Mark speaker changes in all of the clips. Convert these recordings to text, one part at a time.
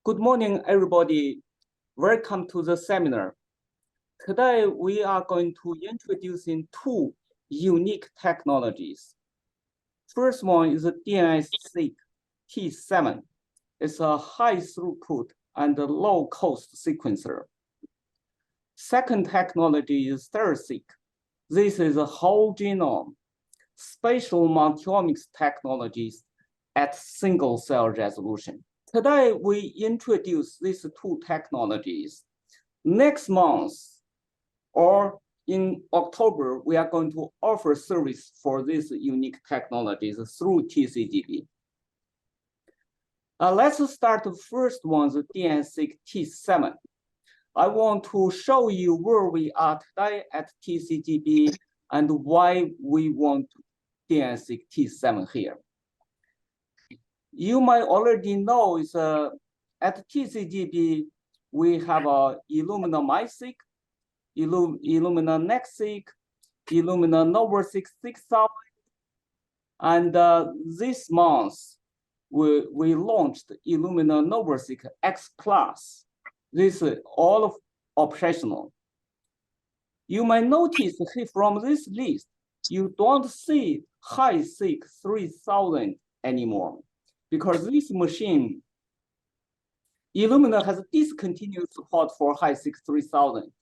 Speaker 1: Good morning, everybody. Welcome to the seminar. Today, we are going to introduce two unique technologies. First one is the DNBSEQ T7. It's a high throughput and low cost sequencer. Second technology is Stereo-seq. This is a whole genome, spatial multiomics technologies at single cell resolution. Today, we introduce these two technologies. Next month, or in October, we are going to offer service for these unique technologies through TCGB. Let's start the first one, the DNBSEQ T7. I want to show you where we are today at TCGB and why we want DNBSEQ T7 here. You might already know is at TCGB, we have a Illumina MiSeq, Illumina NextSeq, Illumina NovaSeq 6000. And this month, we launched Illumina NovaSeq X Plus. This is all operational. You might notice from this list, you don't see High-throughput 3000 anymore, because this machine, Illumina has discontinued support for High-throughput 3000.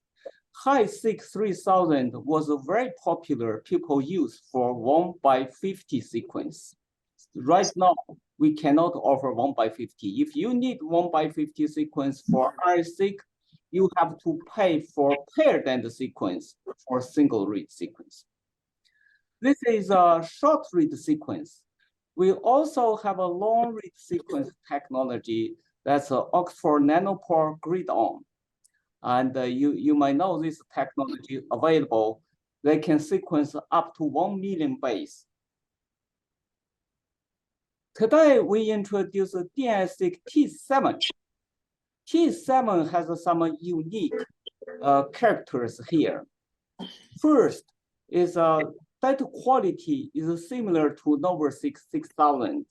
Speaker 1: High-throughput 3000 was a very popular people use for 1/50 sequence. Right now, we cannot offer 1/50. If you need 1/50 sequence for High-throughput, you have to pay for paired end sequence for single read sequence. This is a short read sequence. We also have a long read sequence technology that's an Oxford nanopore grid-on. And you might know this technology available. They can sequence up to 1 million base. Today, we introduce the DNBSEQ T7. T7 has some unique characters here. First is data quality is similar to NovaSeq 6000.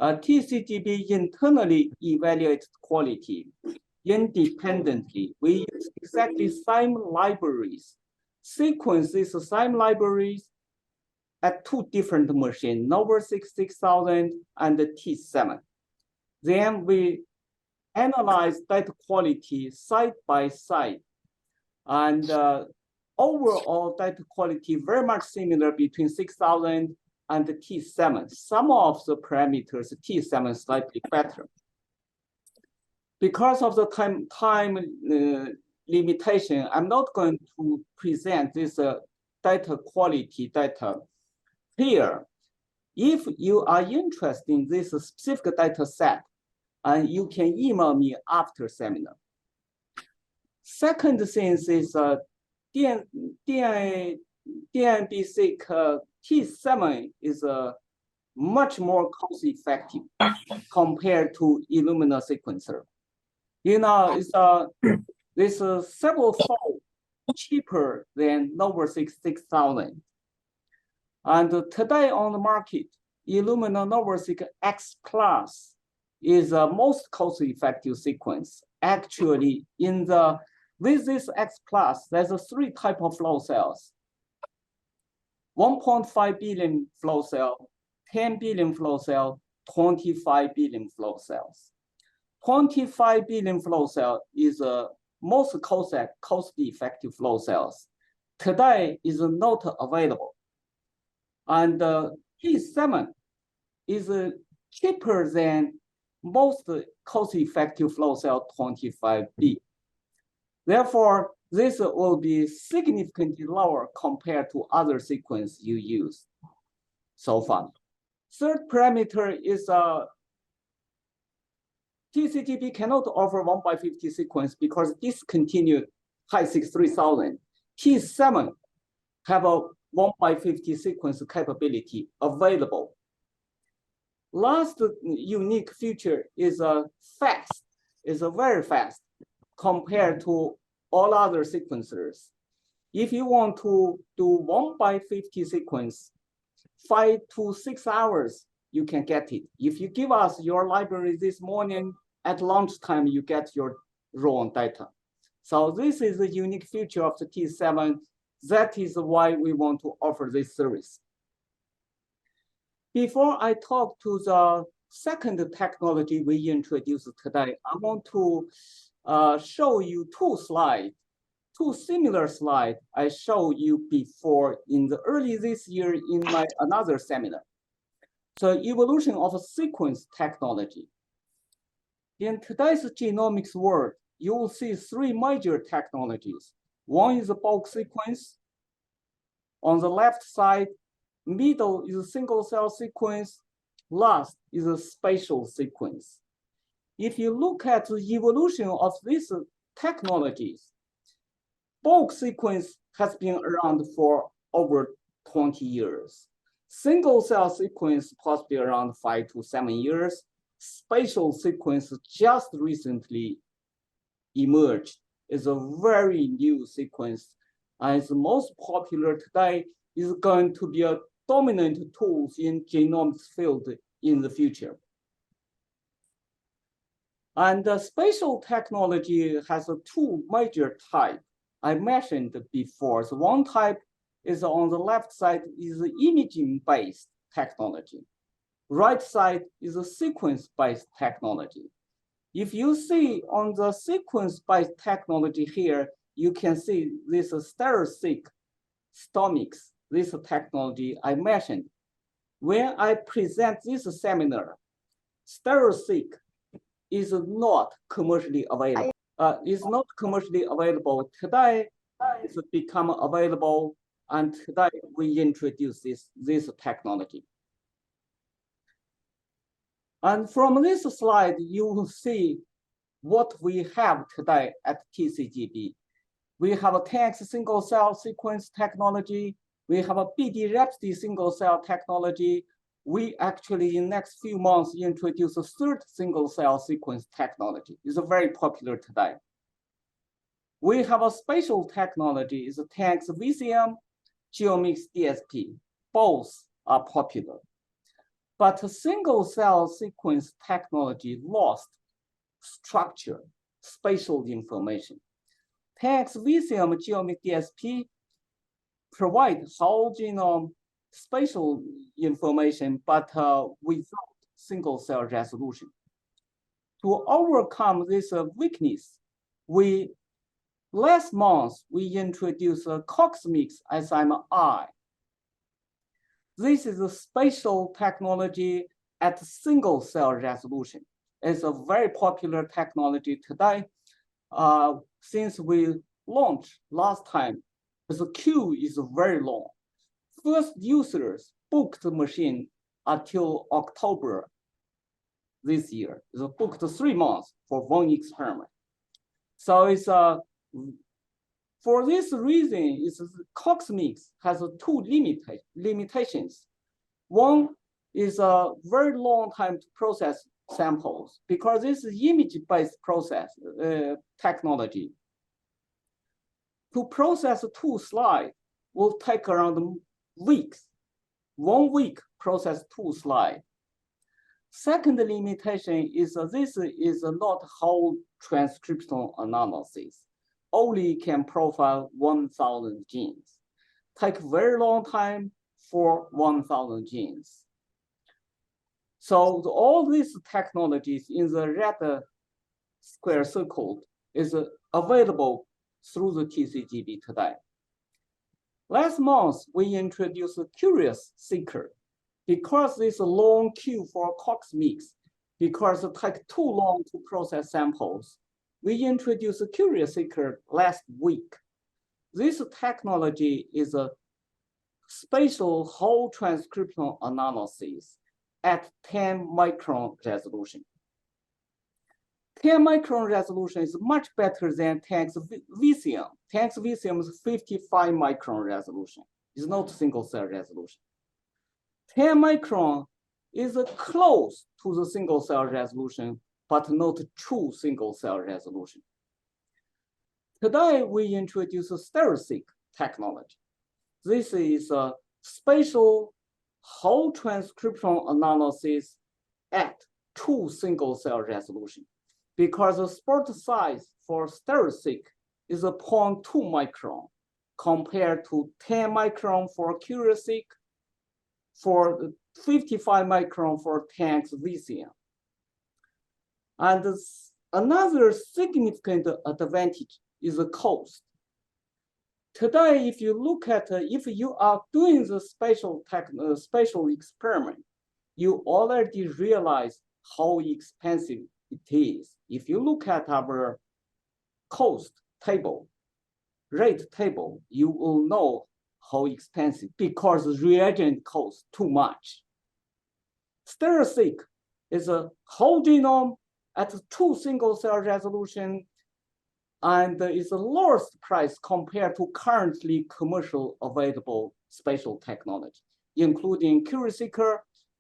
Speaker 1: TCGB internally evaluates quality independently. We use exactly same libraries, sequence these same libraries at two different machines, NovaSeq 6000 and the T7. Then we analyze data quality side by side. And overall data quality very much similar between 6000 and the T7. Some of the parameters, T7 slightly better. Because of the time limitation, I'm not going to present this data quality data here. If you are interested in this specific data set, you can email me after seminar. Second thing is DNBSEQ T7 is much more cost-effective compared to Illumina sequencer. You know, it's several-fold cheaper than NovaSeq 6000. And today on the market, Illumina NovaSeq X Plus is the most cost-effective sequence. Actually, with this X Plus, there's 3 types of flow cells. 1.5 billion flow cell, 10 billion flow cell, 25 billion flow cells. 25 billion flow cell is the most cost-effective flow cells. Today is not available. And T7 is cheaper than most cost-effective flow cell 25B. Therefore, this will be significantly lower compared to other sequence you use so far. Third parameter is TCGB cannot offer 1/50 sequence because discontinued High-throughput 3000. T7 have a 1/50 sequence capability available. Last unique feature is fast. It's very fast compared to all other sequencers. If you want to do 1/50 sequence, 5 to 6 hours, you can get it. If you give us your library this morning, at launch time, you get your raw data. So this is a unique feature of the T7. That is why we want to offer this service. Before I talk to the second technology we introduced today, I want to show you two slides, two similar slides I showed you before in the early this year in my another seminar. So evolution of sequence technology. In today's genomics world, you will see three major technologies. One is the bulk sequence. On the left side, middle is a single cell sequence. Last is a spatial sequence. If you look at the evolution of these technologies, bulk sequence has been around for over 20 years. Single cell sequence possibly around 5 to 7 years. Spatial sequence just recently emerged. It's a very new sequence, and it's most popular today, is going to be a dominant tool in genomics field in the future. And the spatial technology has two major types I mentioned before. So one type is on the left side is the imaging-based technology. Right side is a sequence-based technology. If you see on the sequence-based technology here, you can see this Stereo-seq, STOmics, this technology I mentioned. When I present this seminar, Stereo-seq is not commercially available. It's not commercially available today. It's become available, and today we introduce this technology. And from this slide, you will see what we have today at TCGB. We have a 10x single cell sequence technology. We have a BD Rhapsody single cell technology. We actually, in next few months, introduce a third single cell sequence technology. It's very popular today. We have a spatial technology, is a 10x VCM, Genomics DSP. Both are popular. But a single cell sequence technology lost structure, spatial information. 10x VCM Genomics DSP provide whole genome spatial information, but without single cell resolution. To overcome this weakness, last month we introduced CosMx SMI. This is a spatial technology at single cell resolution. It's a very popular technology today. Since we launched last time, the queue is very long. First users booked the machine until October this year. They booked 3 months for one experiment. So it's for this reason, CosMx has two limitations. One is a very long time to process samples because this is image-based process technology. To process 2 slides will take around weeks. 1 week process 2 slides. Second limitation is this is not whole transcriptional analysis. Only can profile 1,000 genes. Take very long time for 1,000 genes. So all these technologies in the red square circle is available through the TCGB today. Last month, we introduced a curious seeker. Because this long queue for CosMx, because it takes too long to process samples, we introduced a curious seeker last week. This technology is a spatial whole transcriptional analysis at 10 micron resolution. 10 micron resolution is much better than 10x VCM. 10x VCM is 55 micron resolution. It's not single cell resolution. 10 micron is close to the single cell resolution, but not true single cell resolution. Today, we introduce a Stereo-seq technology. This is a spatial whole transcriptional analysis at true single cell resolution. because the spot size for Stereo-seq is a 0.2 micron compared to 10 micron for Curie-seq, for 55 micron for 10x VCM. And another significant advantage is the cost. Today, if you look at, if you are doing the spatial experiment, you already realize how expensive it is. If you look at our cost table, rate table, you will know how expensive because the reagent costs too much. Stereo-seq is a whole genome at 2 single-cell resolution and is the lowest price compared to currently commercial available spatial technology, including Curie-seq,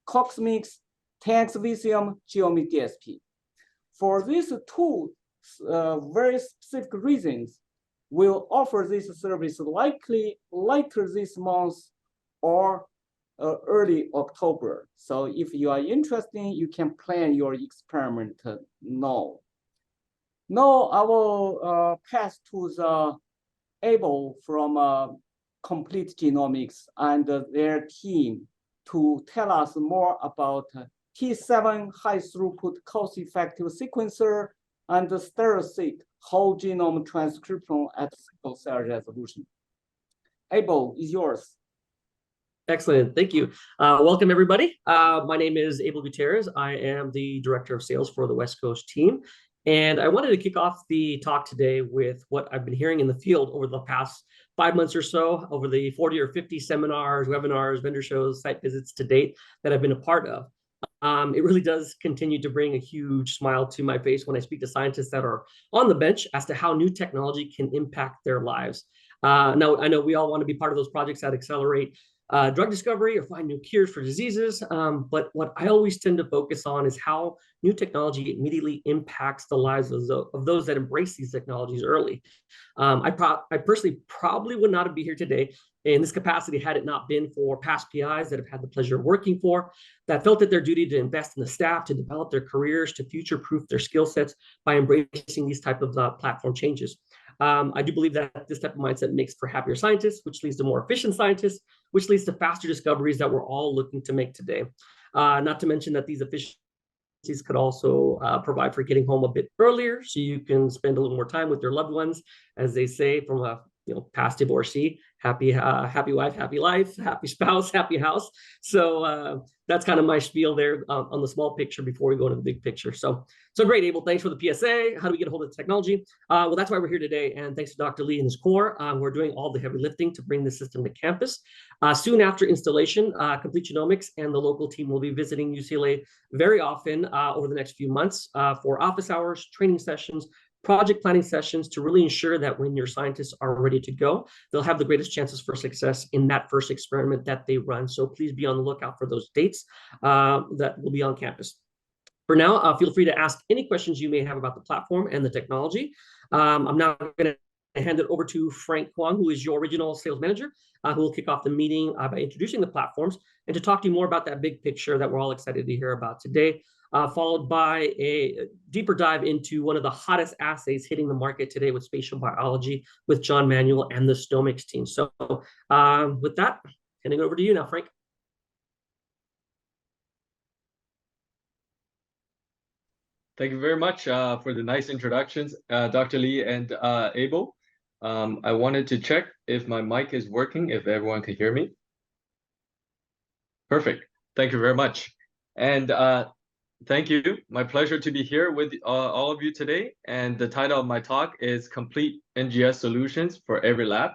Speaker 1: CoxMix, 10x VCM, Genomics DSP. For these two very specific reasons, we'll offer this service likely later this month or early October. So if you are interested, you can plan your experiment now. Now I will pass to the Abel from Complete Genomics and their team to tell us more about T7 high-throughput cost-effective sequencer and the Stereo-seq whole genome transcription at single-cell resolution. Abel is yours.
Speaker 2: Excellent, thank you. Welcome everybody. My name is Abel Gutierrez. I am the Director of Sales for the West Coast team. And I wanted to kick off the talk today with what I've been hearing in the field over the past 5 months or so, over the 40 or 50 seminars, webinars, vendor shows, site visits to date that I've been a part of. It really does continue to bring a huge smile to my face when I speak to scientists that are on the bench as to how new technology can impact their lives. Now, I know we all want to be part of those projects that accelerate drug discovery or find new cures for diseases. But what I always tend to focus on is how new technology immediately impacts the lives of those that embrace these technologies early. I personally probably would not be here today in this capacity had it not been for past PIs that have had the pleasure of working for, that felt it their duty to invest in the staff, to develop their careers, to future-proof their skill sets by embracing these type of platform changes. I do believe that this type of mindset makes for happier scientists, which leads to more efficient scientists, which leads to faster discoveries that we're all looking to make today. Not to mention that these efficiencies could also provide for getting home a bit earlier, so you can spend a little more time with your loved ones, as they say from a past divorcee, happy wife, happy life, happy spouse, happy house. So that's kind of my spiel there on the small picture before we go into the big picture. So great, Abel. Thanks for the PSA. How do we get a hold of the technology? Well, that's why we're here today. And thanks to Dr. Lee and his core, we're doing all the heavy lifting to bring the system to campus. Soon after installation, Complete Genomics and the local team will be visiting UCLA very often over the next few months for office hours, training sessions, project planning sessions to really ensure that when your scientists are ready to go, they'll have the greatest chances for success in that first experiment that they run. So please be on the lookout for those dates that will be on campus. For now, feel free to ask any questions you may have about the platform and the technology. I'm now going to hand it over to Frank Huang, who is your original sales manager, who will kick off the meeting by introducing the platforms and to talk to you more about that big picture that we're all excited to hear about today. Followed by a deeper dive into one of the hottest assays hitting the market today with spatial biology with John Manuel and the STOmics team. So with that, handing it over to you now, Frank.
Speaker 3: Thank you very much for the nice introductions, Dr. Lee and Abel. I wanted to check if my mic is working, if everyone can hear me. Perfect. Thank you very much. And thank you. My pleasure to be here with all of you today. And the title of my talk is Complete NGS Solutions for Every Lab.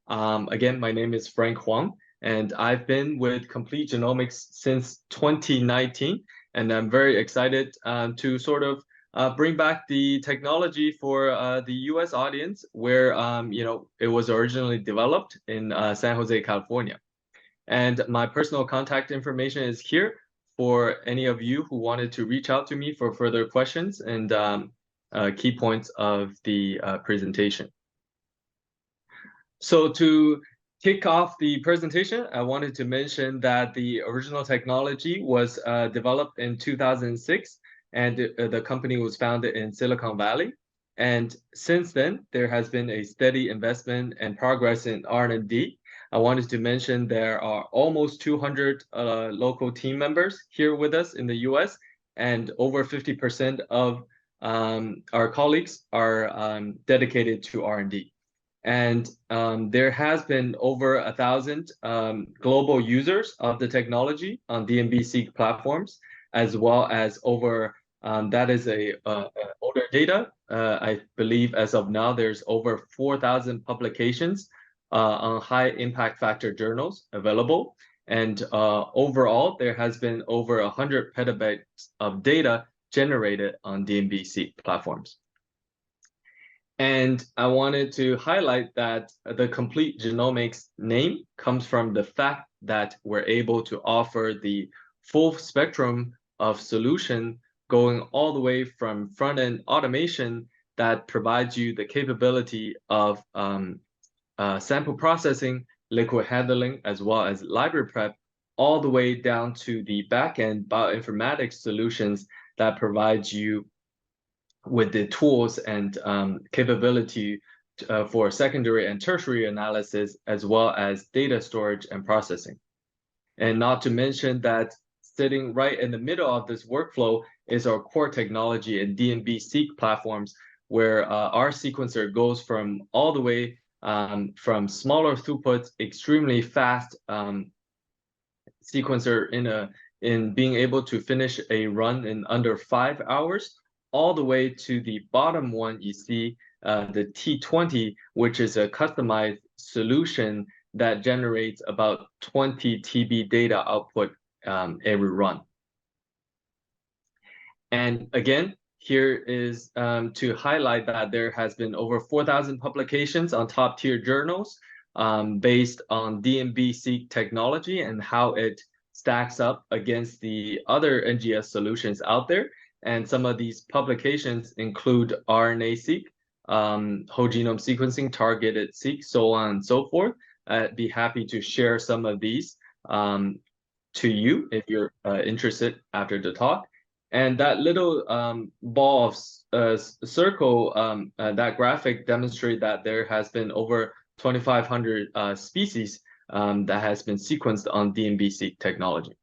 Speaker 3: Again, my name is Frank Huang, and I've been with Complete Genomics since 2019. And I'm very excited to sort of bring back the technology for the US audience where, it was originally developed in San Jose, California. And my personal contact information is here for any of you who wanted to reach out to me for further questions and key points of the presentation. So to kick off the presentation, I wanted to mention that the original technology was developed in 2006 and the company was founded in Silicon Valley. And since then, there has been a steady investment and progress in R&D. I wanted to mention there are almost 200 local team members here with us in the US, and over 50% of our colleagues are dedicated to R&D. And there has been over 1,000 global users of the technology on DNBSEQ platforms, as well as over, that is older data. I believe as of now, there's over 4,000 publications on high impact factor journals available. And overall, there has been over 100 petabytes of data generated on DNBSEQ platforms. And I wanted to highlight that the complete genomics name comes from the fact that we're able to offer the full spectrum of solution going all the way from front-end automation that provides you the capability of sample processing, liquid handling, as well as library prep, all the way down to the back-end bioinformatics solutions that provides you with the tools and capability for secondary and tertiary analysis, as well as data storage and processing. And not to mention that sitting right in the middle of this workflow is our core technology and DNBSEQ platforms, where our sequencer goes from all the way from smaller throughput, extremely fast sequencer in being able to finish a run in under 5 hours, all the way to the bottom one, you see the T20, which is a customized solution that generates about 20 TB data output every run. And again, here is to highlight that there has been over 4,000 publications on top tier journals based on DNBSEQ technology and how it stacks up against the other NGS solutions out there. And some of these publications include RNA-seq, whole genome sequencing, targeted seq, so on and so forth. I'd be happy to share some of these to you if you're interested after the talk. And that little ball of circle, that graphic demonstrates that there has been over 2,500 species that has been sequenced on DNBSEQ technology.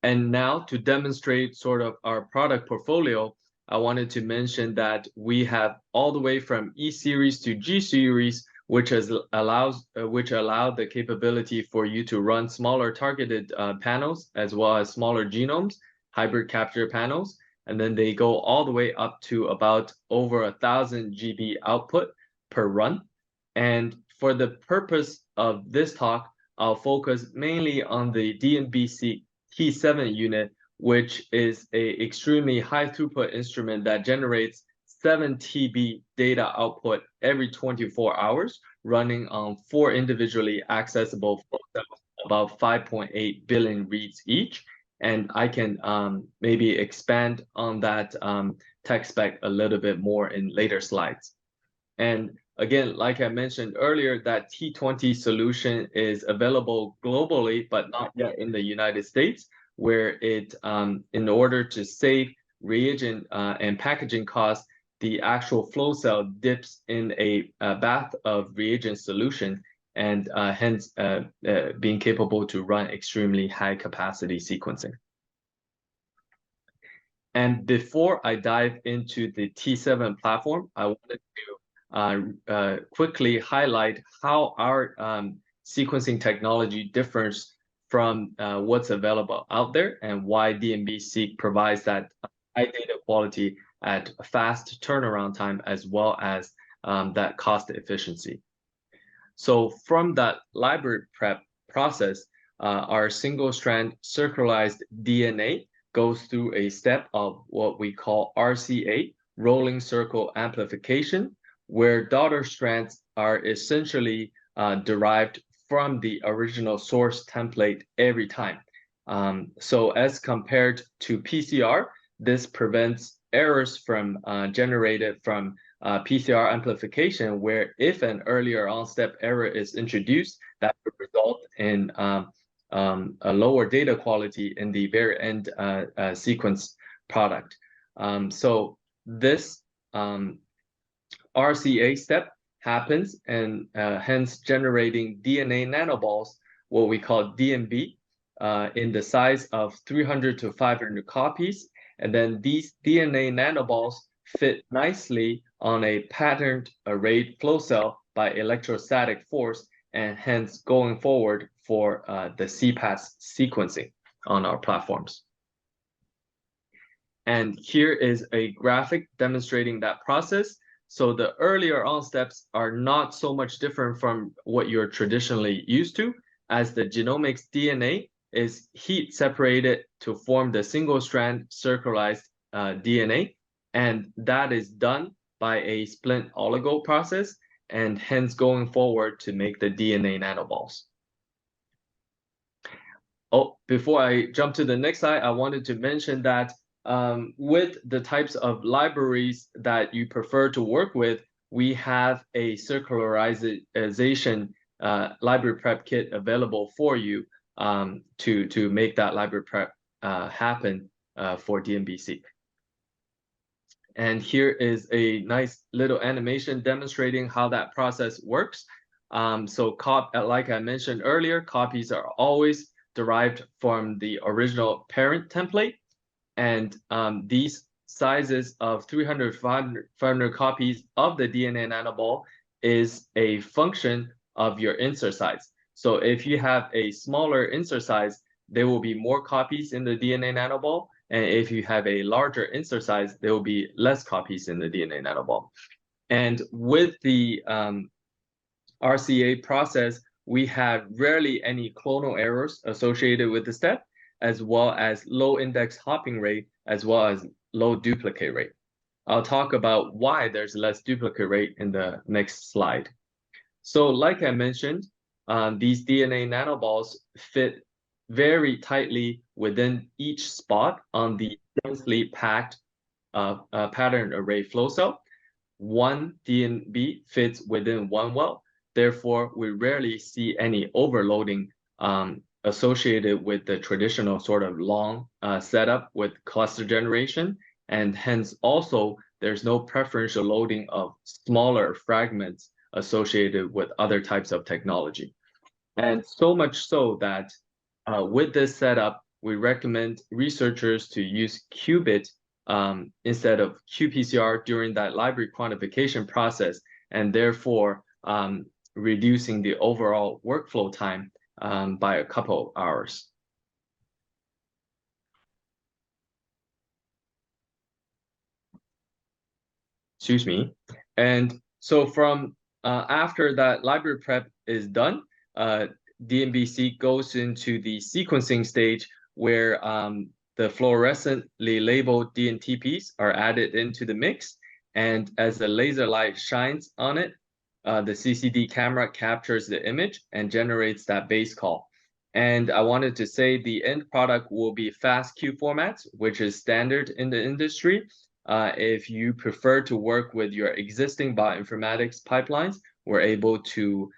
Speaker 3: And now to demonstrate sort of our product portfolio, I wanted to mention that we have all the way from E series to G series, which allow the capability for you to run smaller targeted panels, as well as smaller genomes, hybrid capture panels, and then they go all the way up to about over 1,000 GB output per run. And for the purpose of this talk, I'll focus mainly on the DNBSEQ T7 unit, which is an extremely high throughput instrument that generates 7 TB data output every 24 hours, running on 4 individually accessible flow cells, about 5.8 billion reads each. And I can maybe expand on that tech spec a little bit more in later slides. And again, like I mentioned earlier, that T20 solution is available globally, but not yet in the United States, where it, in order to save reagent and packaging costs, the actual flow cell dips in a bath of reagent solution, and hence being capable to run extremely high capacity sequencing. And before I dive into the T7 platform, I wanted to quickly highlight how our sequencing technology differs from what's available out there, and why DNBSEQ provides that high data quality at a fast turnaround time, as well as that cost efficiency. So from that library prep process, our single-strand circularized DNA goes through a step of what we call RCA, rolling circle amplification, where daughter strands are essentially derived from the original source template every time. So as compared to PCR, this prevents errors from generated from PCR amplification, where if an earlier on-step error is introduced, that would result in a lower data quality in the very end sequence product. So this RCA step happens, and hence generating DNA nanoballs, what we call DNB, in the size of 300 to 500 copies. And then these DNA nanoballs fit nicely on a patterned arrayed flow cell by electrostatic force, and hence going forward for the CPAS sequencing on our platforms. And here is a graphic demonstrating that process. So the earlier on steps are not so much different from what you're traditionally used to, as the genomics DNA is heat separated to form the single strand circularized DNA. And that is done by a splint oligo process, and hence going forward to make the DNA nanoballs. Oh, before I jump to the next slide, I wanted to mention that with the types of libraries that you prefer to work with, we have a circularization library prep kit available for you to make that library prep happen for DNBSEQ. And here is a nice little animation demonstrating how that process works. So like I mentioned earlier, copies are always derived from the original parent template. And these sizes of 300, 500 copies of the DNA nanoball is a function of your insert size. So if you have a smaller insert size, there will be more copies in the DNA nanoball. And if you have a larger insert size, there will be less copies in the DNA nanoball. And with the RCA process, we have rarely any clonal errors associated with the step, as well as low index hopping rate, as well as low duplicate rate. I'll talk about why there's less duplicate rate in the next slide. So like I mentioned, these DNA nanoballs fit very tightly within each spot on the densely packed pattern array flow cell. One DNB fits within one well. Therefore, we rarely see any overloading associated with the traditional sort of long setup with cluster generation. And hence also, there's no preferential loading of smaller fragments associated with other types of technology. And so much so that with this setup, we recommend researchers to use qubit instead of qPCR during that library quantification process, and therefore reducing the overall workflow time by a couple hours. Excuse me. And so from after that library prep is done, DNBSEQ goes into the sequencing stage where the fluorescently labeled DNTPs are added into the mix. And as the laser light shines on it, the CCD camera captures the image and generates that base call. And I wanted to say the end product will be FASTQ formats, which is standard in the industry. If you prefer to work with your existing bioinformatics pipelines, we're able to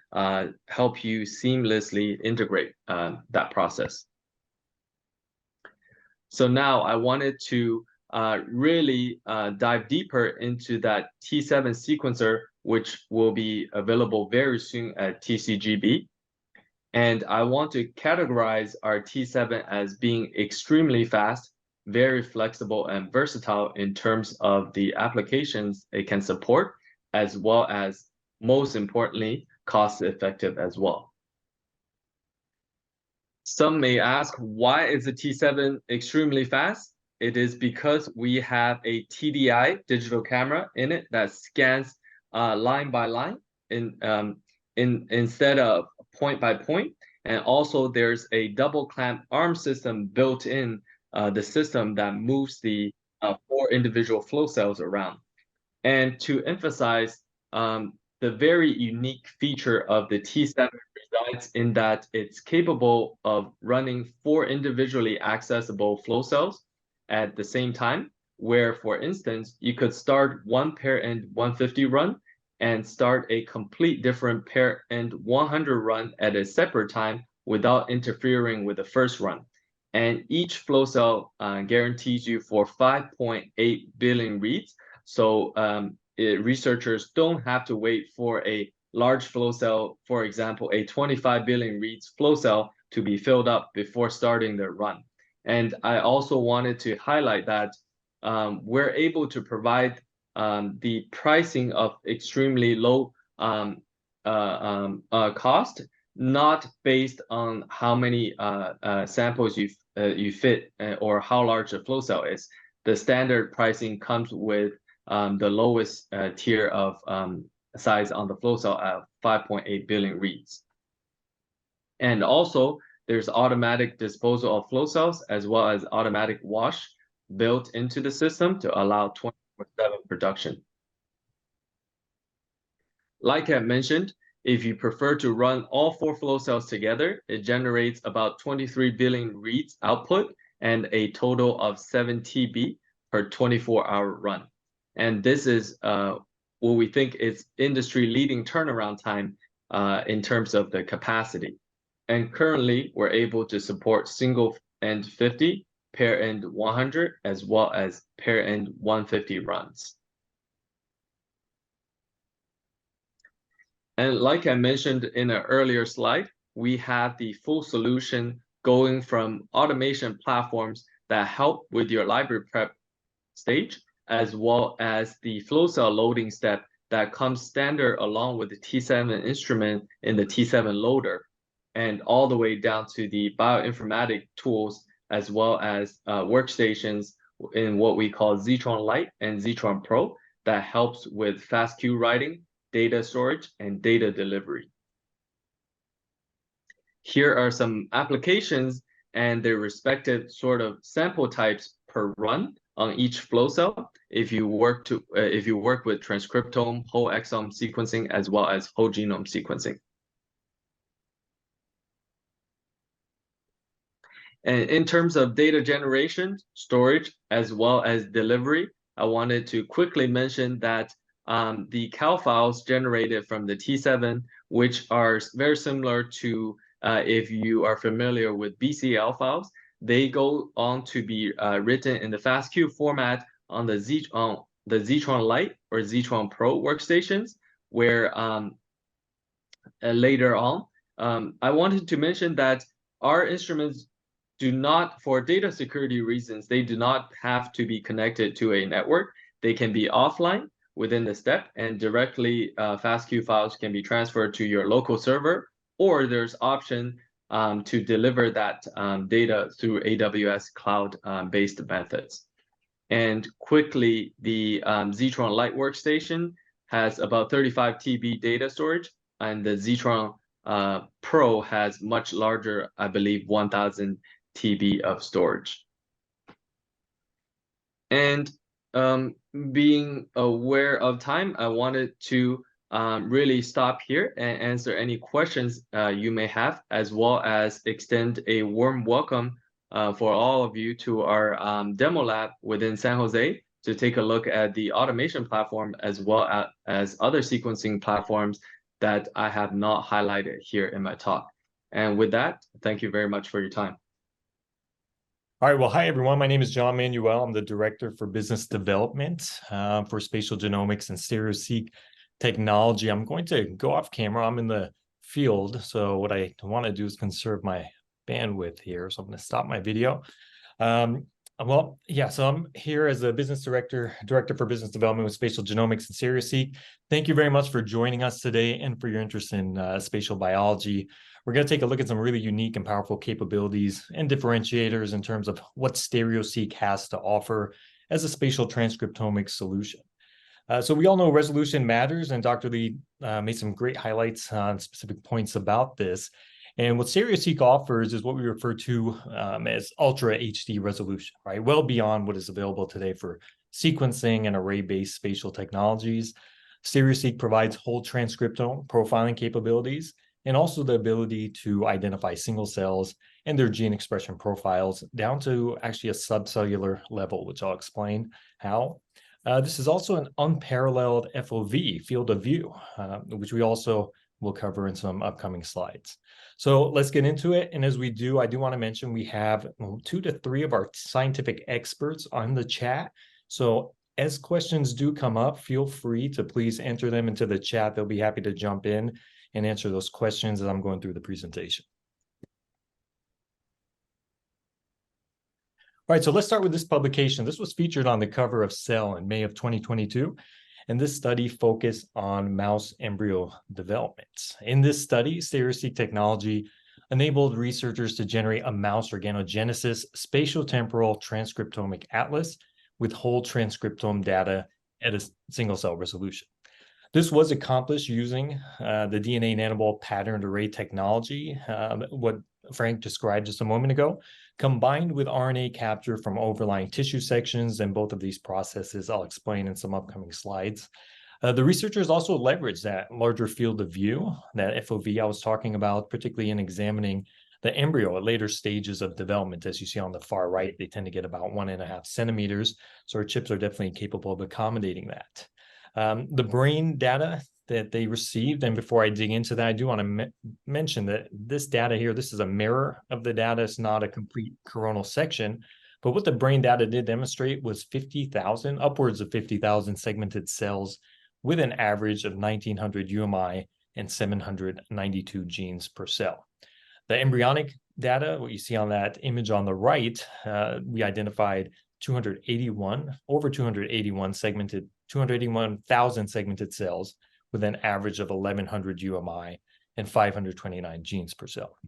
Speaker 3: help you seamlessly integrate that process. So now I wanted to really dive deeper into that T7 sequencer, which will be available very soon at TCGB. And I want to categorize our T7 as being extremely fast, very flexible, and versatile in terms of the applications it can support, as well as, most importantly, cost-effective as well. Some may ask, why is the T7 extremely fast? It is because we have a TDI digital camera in it that scans line by line instead of point by point. And also there's a double clamp arm system built in the system that moves the 4 individual flow cells around. And to emphasize, the very unique feature of the T7 resides in that it's capable of running 4 individually accessible flow cells at the same time, where, for instance, you could start one pair end 150 run and start a complete different pair end 100 run at a separate time without interfering with the first run. And each flow cell guarantees you for 5.8 billion reads. So researchers don't have to wait for a large flow cell, for example, a 25 billion reads flow cell to be filled up before starting their run. And I also wanted to highlight that we're able to provide the pricing of extremely low cost, not based on how many samples you fit or how large the flow cell is. The standard pricing comes with the lowest tier of size on the flow cell at 5.8 billion reads. And also, there's automatic disposal of flow cells as well as automatic wash built into the system to allow 24/7 production. Like I mentioned, if you prefer to run all 4 flow cells together, it generates about 23 billion reads output and a total of 7 TB per 24-hour run. And this is what we think is industry-leading turnaround time in terms of the capacity. And currently, we're able to support single-end 50, pair-end 100, as well as pair-end 150 runs. And like I mentioned in an earlier slide, we have the full solution going from automation platforms that help with your library prep stage, as well as the flow cell loading step that comes standard along with the T7 instrument in the T7 loader, and all the way down to the bioinformatic tools, as well as workstations in what we call Ztron Lite and Ztron Pro that helps with fast queue writing, data storage, and data delivery. Here are some applications and their respective sort of sample types per run on each flow cell. If you work with transcriptome, whole exome sequencing, as well as whole genome sequencing. And in terms of data generation, storage, as well as delivery, I wanted to quickly mention that the CAL files generated from the T7, which are very similar to if you are familiar with BCL files, they go on to be written in the FASTQ format on the Ztron Lite or Ztron Pro workstations, where later on, I wanted to mention that our instruments do not, for data security reasons, they do not have to be connected to a network. They can be offline within the step, and directly FASTQ files can be transferred to your local server, or there's option to deliver that data through AWS cloud-based methods. And quickly, the Ztron Lite workstation has about 35 TB data storage, and the Ztron Pro has much larger, I believe, 1,000 TB of storage. And being aware of time, I wanted to really stop here and answer any questions you may have, as well as extend a warm welcome for all of you to our demo lab within San Jose to take a look at the automation platform, as well as other sequencing platforms that I have not highlighted here in my talk. And with that, thank you very much for your time.
Speaker 4: All right, well, hi, everyone. My name is John Manuel. I'm the Director for Business Development for Spatial Genomics and Stereo-seq technology. I'm going to go off camera. I'm in the field, so what I want to do is conserve my bandwidth here. So I'm going to stop my video. Well, yeah, so I'm here as a business director for business development with Spatial Genomics and Stereo-seq. Thank you very much for joining us today and for your interest in spatial biology. We're going to take a look at some really unique and powerful capabilities and differentiators in terms of what Stereo-seq has to offer as a spatial transcriptomics solution. So we all know resolution matters, and Dr. Lee made some great highlights on specific points about this. And what Stereo-seq offers is what we refer to as Ultra HD resolution, right? Well beyond what is available today for sequencing and array-based spatial technologies. Stereo-seq provides whole transcriptome profiling capabilities and also the ability to identify single cells and their gene expression profiles down to actually a subcellular level, which I'll explain how. This is also an unparalleled FOV, field of view, which we also we'll cover in some upcoming slides. So let's get into it. And as we do, I do want to mention we have 2 to 3 of our scientific experts on the chat. So as questions do come up, feel free to please enter them into the chat. They'll be happy to jump in and answer those questions as I'm going through the presentation. All right, so let's start with this publication. This was featured on the cover of Cell in May of 2022. And this study focused on mouse embryo development. In this study, Stereo-seq technology enabled researchers to generate a mouse organogenesis spatiotemporal transcriptomic atlas with whole transcriptome data at a single-cell resolution. This was accomplished using the DNA nanoball patterned array technology, what Frank described just a moment ago, combined with RNA capture from overlying tissue sections, and both of these processes I'll explain in some upcoming slides. The researchers also leveraged that larger field of view, that FOV I was talking about, particularly in examining the embryo at later stages of development. As you see on the far right, they tend to get about 1.5 centimeters, so our chips are definitely capable of accommodating that. The brain data that they received, and before I dig into that, I do want to mention that this data here, this is a mirror of the data. It's not a complete coronal section, but what the brain data did demonstrate was 50,000, upwards of 50,000 segmented cells with an average of 1,900 UMI and 792 genes per cell. The embryonic data, what you see on that image on the right, we identified over 281,000 segmented cells with an average of 1,100 UMI and 529 genes per cell.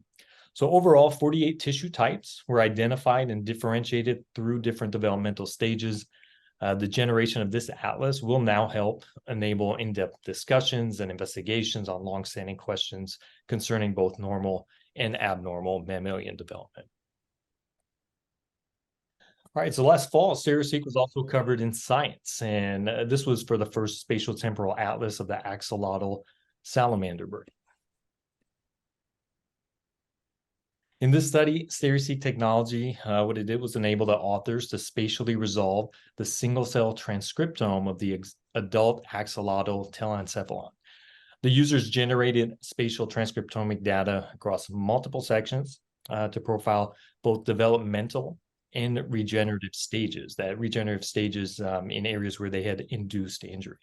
Speaker 4: So overall, 48 tissue types were identified and differentiated through different developmental stages. The generation of this atlas will now help enable in-depth discussions and investigations on longstanding questions concerning both normal and abnormal mammalian development. All right, so last fall, Stereo-seq was also covered in Science, and this was for the first spatial temporal atlas of the axolotl salamander bird. In this study, Stereo-seq technology, what it did was enable the authors to spatially resolve the single-cell transcriptome of the adult axolotl telencephalon. The users generated spatial transcriptomic data across multiple sections to profile both developmental and regenerative stages, in areas where they had induced injury.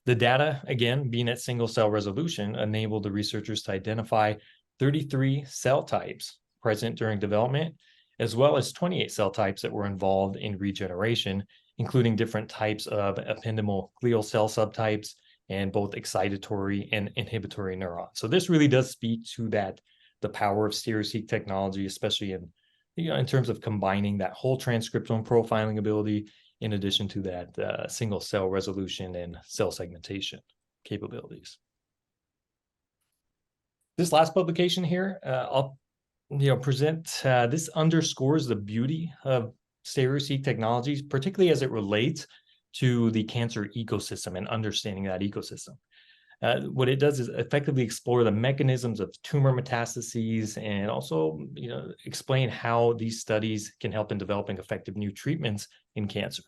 Speaker 4: The data, again, being at single-cell resolution, enabled the researchers to identify 33 cell types present during development, as well as 28 cell types that were involved in regeneration, including different types of ependymal glial cell subtypes and both excitatory and inhibitory neurons. So this really does speak to the power of Stereo-seq technology, especially in terms of combining that whole transcriptome profiling ability in addition to that single cell resolution and cell segmentation capabilities. This last publication here, I'll present, this underscores the beauty of Stereo-seq technologies, particularly as it relates to the cancer ecosystem and understanding that ecosystem. What it does is effectively explore the mechanisms of tumor metastases and also, explain how these studies can help in developing effective new treatments in cancer.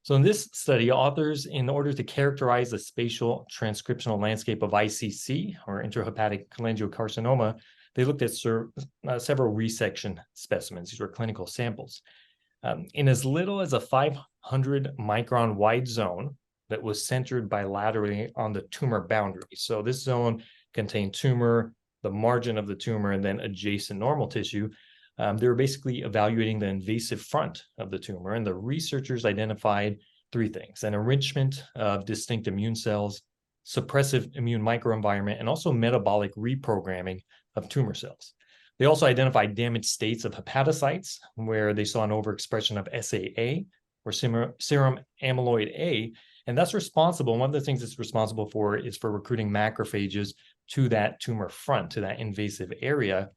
Speaker 4: So in this study, authors, in order to characterize the spatial transcriptional landscape of ICC, or intrahepatic cholangiocarcinoma, they looked at several resection specimens. These were clinical samples. In as little as a 500 micron wide zone that was centered bilaterally on the tumor boundary. So this zone contained tumor, the margin of the tumor, and then adjacent normal tissue. They were basically evaluating the invasive front of the tumor, and the researchers identified 3 things: an enrichment of distinct immune cells, suppressive immune microenvironment, and also metabolic reprogramming of tumor cells. They also identified damaged states of hepatocytes, where they saw an overexpression of SAA, or serum amyloid A, and that's responsible. One of the things it's responsible for is for recruiting macrophages to that tumor front, to that invasive area,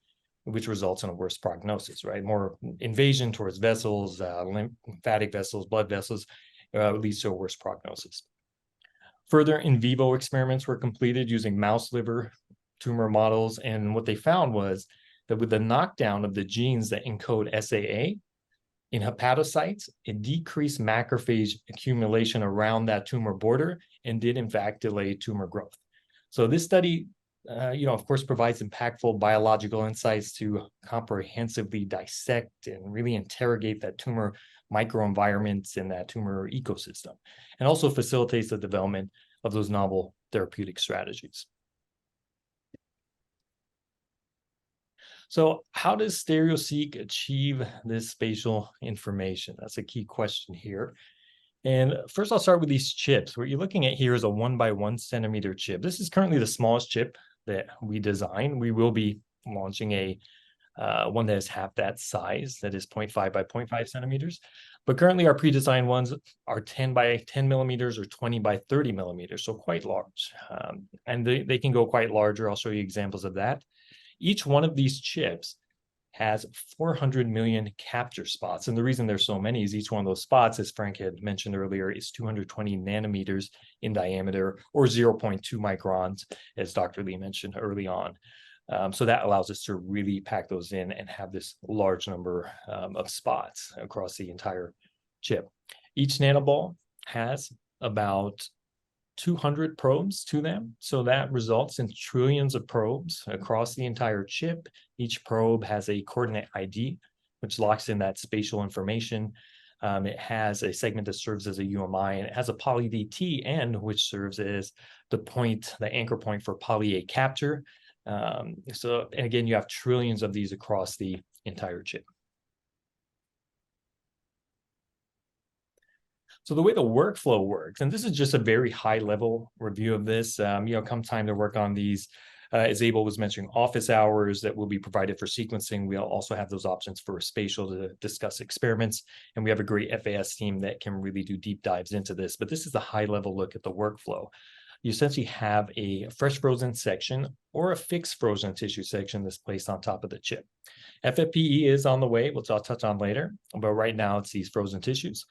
Speaker 4: which results in a worse prognosis, right? More invasion towards vessels, lymphatic vessels, blood vessels, leads to a worse prognosis. Further in vivo experiments were completed using mouse liver tumor models, and what they found was that with the knockdown of the genes that encode SAA in hepatocytes, it decreased macrophage accumulation around that tumor border and did in fact delay tumor growth. So this study of course, provides impactful biological insights to comprehensively dissect and really interrogate that tumor microenvironments in that tumor ecosystem, and also facilitates the development of those novel therapeutic strategies. So how does Stereo-seq achieve this spatial information? That's a key question here. And first, I'll start with these chips. What you're looking at here is a 1 by 1 centimeter chip. This is currently the smallest chip that we design. We will be launching a one that is half that size, that is 0.5 by 0.5 centimeters. But currently our pre-designed ones are 10 by 10 millimeters or 20 by 30 millimeters, so quite large. And they can go quite larger. I'll show you examples of that. Each one of these chips has 400 million capture spots. And the reason there's so many is each one of those spots, as Frank had mentioned earlier, is 220 nanometers in diameter, or 0.2 microns, as Dr. Lee mentioned early on. So that allows us to really pack those in and have this large number of spots across the entire chip. Each nanoball has about 200 probes to them. So that results in trillions of probes across the entire chip. Each probe has a coordinate ID, which locks in that spatial information. It has a segment that serves as a UMI, and it has a poly-DT end, which serves as the anchor point for poly-A capture. And again, you have trillions of these across the entire chip. So the way the workflow works, and this is just a very high level review of this, come time to work on these, as Abel was mentioning, office hours that will be provided for sequencing. We'll also have those options for spatial to discuss experiments. And we have a great FAS team that can really do deep dives into this. But this is a high level look at the workflow. You essentially have a fresh frozen section or a fixed frozen tissue section that's placed on top of the chip. FFPE is on the way, which I'll touch on later. But right now it's these frozen tissues.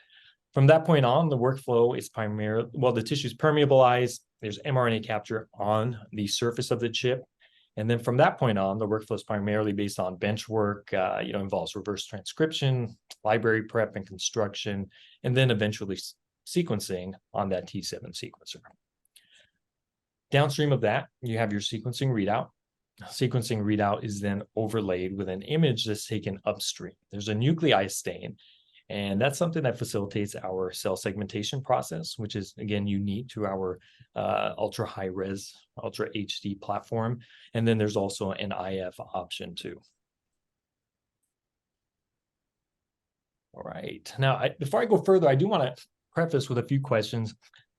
Speaker 4: From that point on, the workflow is primarily, the tissue is permeabilized. There's mRNA capture on the surface of the chip. And then from that point on, the workflow is primarily based on bench work, involves reverse transcription, library prep and construction, and then eventually sequencing on that T7 sequencer. Downstream of that, you have your sequencing readout. Sequencing readout is then overlaid with an image that's taken upstream. There's a nuclei stain. And that's something that facilitates our cell segmentation process, which is, again, unique to our ultra high res, ultra HD platform. And then there's also an IF option too. All right. Now, before I go further, I do want to preface with a few questions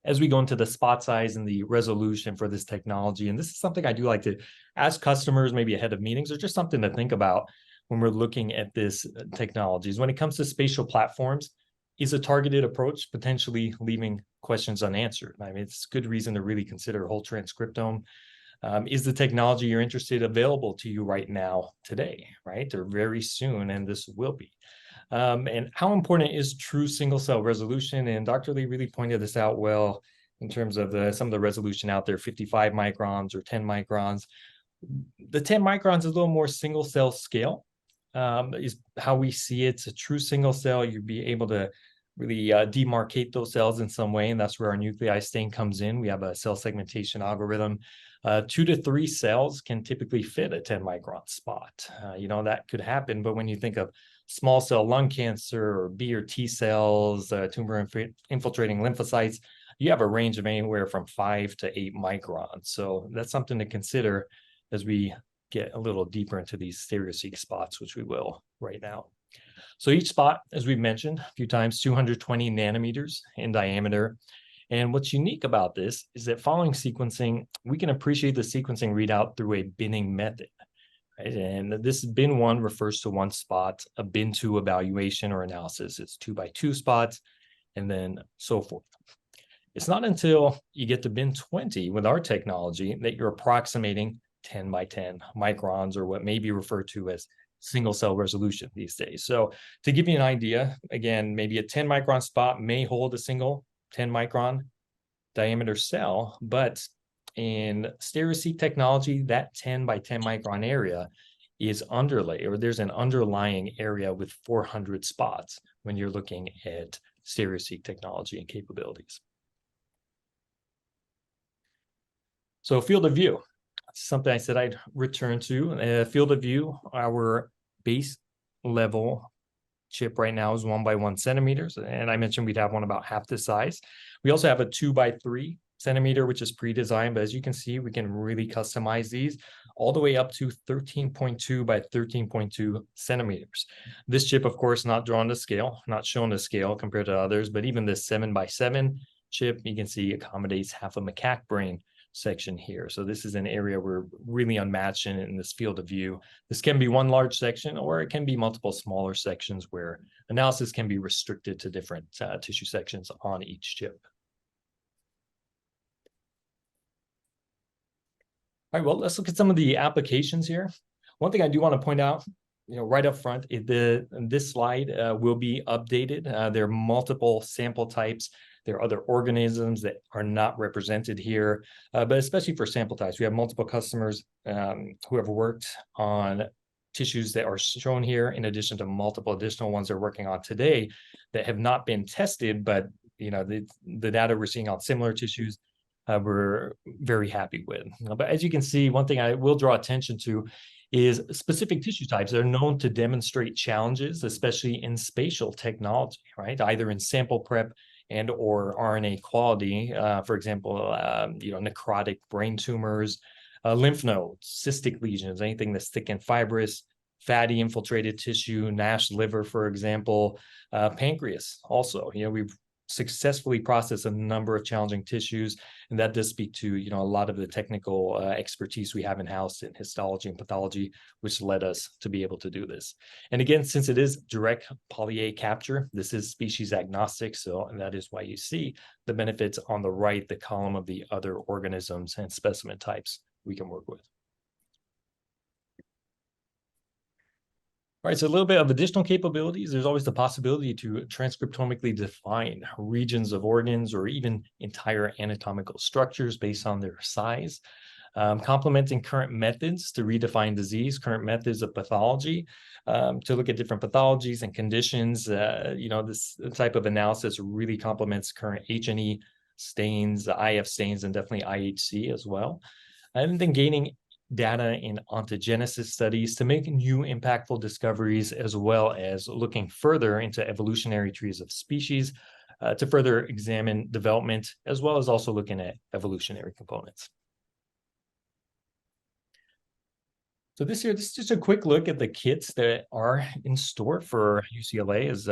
Speaker 4: as we go into the spot size and the resolution for this technology. And this is something I do like to ask customers maybe ahead of meetings, or just something to think about when we're looking at this technologies. When it comes to spatial platforms, is a targeted approach potentially leaving questions unanswered? I mean, it's good reason to really consider whole transcriptome. Is the technology you're interested in available to you right now, today, right? Or very soon, and this will be. And how important is true single cell resolution? And Dr. Lee really pointed this out well in terms of some of the resolution out there, 55 microns or 10 microns. The 10 microns is a little more single cell scale. Is how we see it. It's a true single cell. You'd be able to really demarcate those cells in some way, and that's where our nuclei stain comes in. We have a cell segmentation algorithm. 2 to 3 cells can typically fit a 10 micron spot. That could happen, but when you think of small cell lung cancer or B or T cells, tumor infiltrating lymphocytes, you have a range of anywhere from 5 to 8 microns. So that's something to consider as we get a little deeper into these Stereo-seq spots, which we will right now. So each spot, as we've mentioned a few times, 220 nanometers in diameter. And what's unique about this is that following sequencing, we can appreciate the sequencing readout through a binning method. Right? And this bin 1 refers to one spot. A bin 2 evaluation or analysis is 2 by 2 spots, and then so forth. It's not until you get to bin 20 with our technology that you're approximating 10 by 10 microns, or what may be referred to as single cell resolution these days. So to give you an idea, again, maybe a 10 micron spot may hold a single 10 micron diameter cell, but in Stereo-seq technology, that 10 by 10 micron area is underlay, or there's an underlying area with 400 spots when you're looking at Stereo-seq technology and capabilities. So field of view. something I said I'd return to. Field of view, our base level chip right now is 1 by 1 centimeters. And I mentioned we'd have one about half the size. We also have a 2 by 3 centimeter, which is pre-designed. But as you can see, we can really customize these all the way up to 13.2 by 13.2 centimeters. This chip, of course, not drawn to scale, not shown to scale compared to others, but even this 7 by 7 chip, you can see accommodates half a macaque brain section here. So this is an area we're really unmatched in this field of view. This can be one large section, or it can be multiple smaller sections where analysis can be restricted to different tissue sections on each chip. All right, well, let's look at some of the applications here. One thing I do want to point out, right up front, this slide will be updated. There are multiple sample types. There are other organisms that are not represented here, but especially for sample types, we have multiple customers who have worked on tissues that are shown here, in addition to multiple additional ones they're working on today that have not been tested, but the data we're seeing on similar tissues, we're very happy with. But as you can see, one thing I will draw attention to is specific tissue types that are known to demonstrate challenges, especially in spatial technology, right? Either in sample prep and or RNA quality, for example, necrotic brain tumors, lymph nodes, cystic lesions, anything that's thick and fibrous, fatty infiltrated tissue, NASH liver, for example, pancreas also. We've successfully processed a number of challenging tissues, and that does speak to a lot of the technical expertise we have in-house in histology and pathology, which led us to be able to do this. And again, since it is direct poly-A capture, this is species agnostic, so that is why you see the benefits on the right, the column of the other organisms and specimen types we can work with. All right, so a little bit of additional capabilities. There's always the possibility to transcriptomically define regions of organs or even entire anatomical structures based on their size. Complementing current methods to redefine disease, current methods of pathology, to look at different pathologies and conditions. This type of analysis really complements current H&E stains, IF stains, and definitely IHC as well. And then gaining data in ontogenesis studies to make new impactful discoveries, as well as looking further into evolutionary trees of species to further examine development, as well as also looking at evolutionary components. So this is just a quick look at the kits that are in store for UCLA. As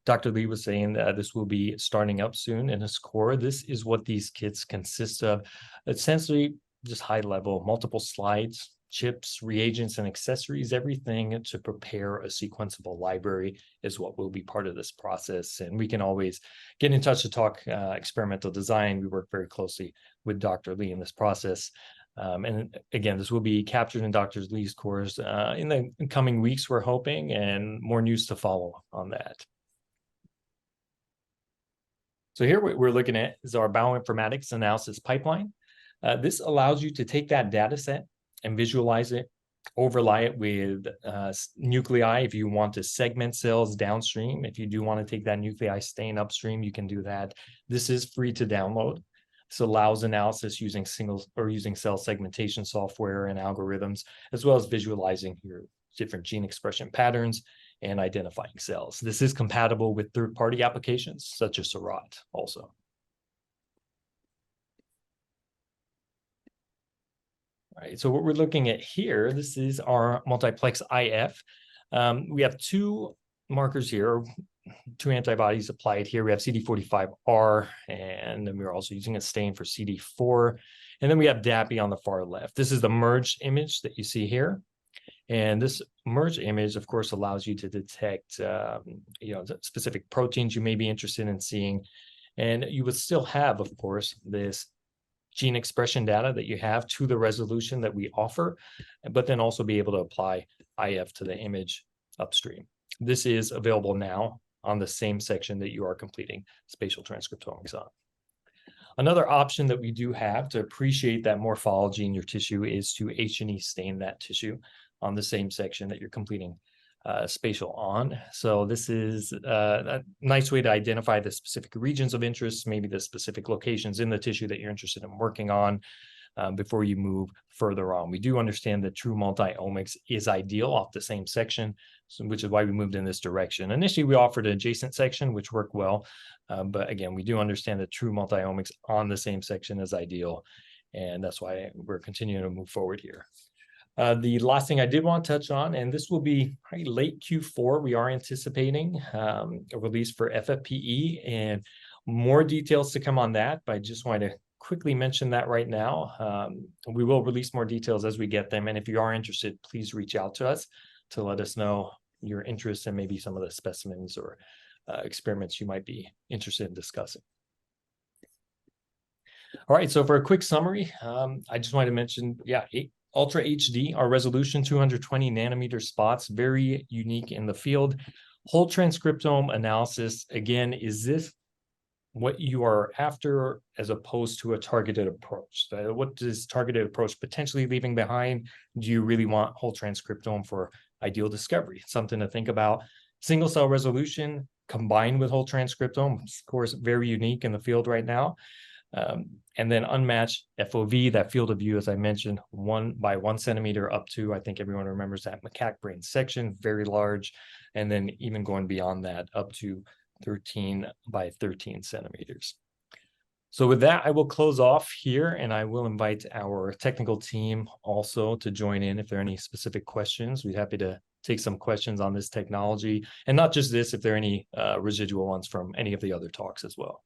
Speaker 4: Dr. Lee was saying, this will be starting up soon in his core. This is what these kits consist of. Essentially, just high level, multiple slides, chips, reagents, and accessories, everything to prepare a sequenceable library is what will be part of this process. And we can always get in touch to talk experimental design. We work very closely with Dr. Lee in this process. And again, this will be captured in Dr. Lee's course in the coming weeks, we're hoping, and more news to follow on that. So here what we're looking at is our bioinformatics analysis pipeline. This allows you to take that data set and visualize it, overlay it with nuclei if you want to segment cells downstream. If you do want to take that nuclei stain upstream, you can do that. This is free to download. This allows analysis using using cell segmentation software and algorithms, as well as visualizing your different gene expression patterns and identifying cells. This is compatible with third-party applications such as Seurat also. All right, so what we're looking at here, this is our multiplex IF. We have two markers here, two antibodies applied here. We have CD45R, and then we're also using a stain for CD4. And then we have DAPI on the far left. This is the merged image that you see here. And this merged image, of course, allows you to detect specific proteins you may be interested in seeing. And you would still have, of course, this gene expression data that you have to the resolution that we offer, but then also be able to apply IF to the image upstream. This is available now on the same section that you are completing spatial transcriptomics on. Another option that we do have to appreciate that morphology in your tissue is to H&E stain that tissue on the same section that you're completing spatial on. So this is a nice way to identify the specific regions of interest, maybe the specific locations in the tissue that you're interested in working on. before you move further on. We do understand that true multi-omics is ideal off the same section, which is why we moved in this direction. Initially, we offered an adjacent section, which worked well. But again, we do understand that true multi-omics on the same section is ideal. And that's why we're continuing to move forward here. The last thing I did want to touch on, and this will be probably late Q4, we are anticipating a release for FFPE, and more details to come on that, but I just wanted to quickly mention that right now. We will release more details as we get them, and if you are interested, please reach out to us to let us know your interest in maybe some of the specimens or experiments you might be interested in discussing. All right, so for a quick summary, I just wanted to mention, Ultra HD, our resolution, 220 nanometer spots, very unique in the field. Whole transcriptome analysis, again, is this what you are after as opposed to a targeted approach? What does targeted approach potentially leaving behind? Do you really want whole transcriptome for ideal discovery? Something to think about. Single cell resolution combined with whole transcriptome, of course, very unique in the field right now. And then unmatched FOV, that field of view, as I mentioned, 1 by 1 centimeter up to, I think everyone remembers that macaque brain section, very large. And then even going beyond that up to 13 by 13 centimeters. So with that, I will close off here, and I will invite our technical team also to join in if there are any specific questions. We're happy to take some questions on this technology, and not just this, if there are any residual ones from any of the other talks as well.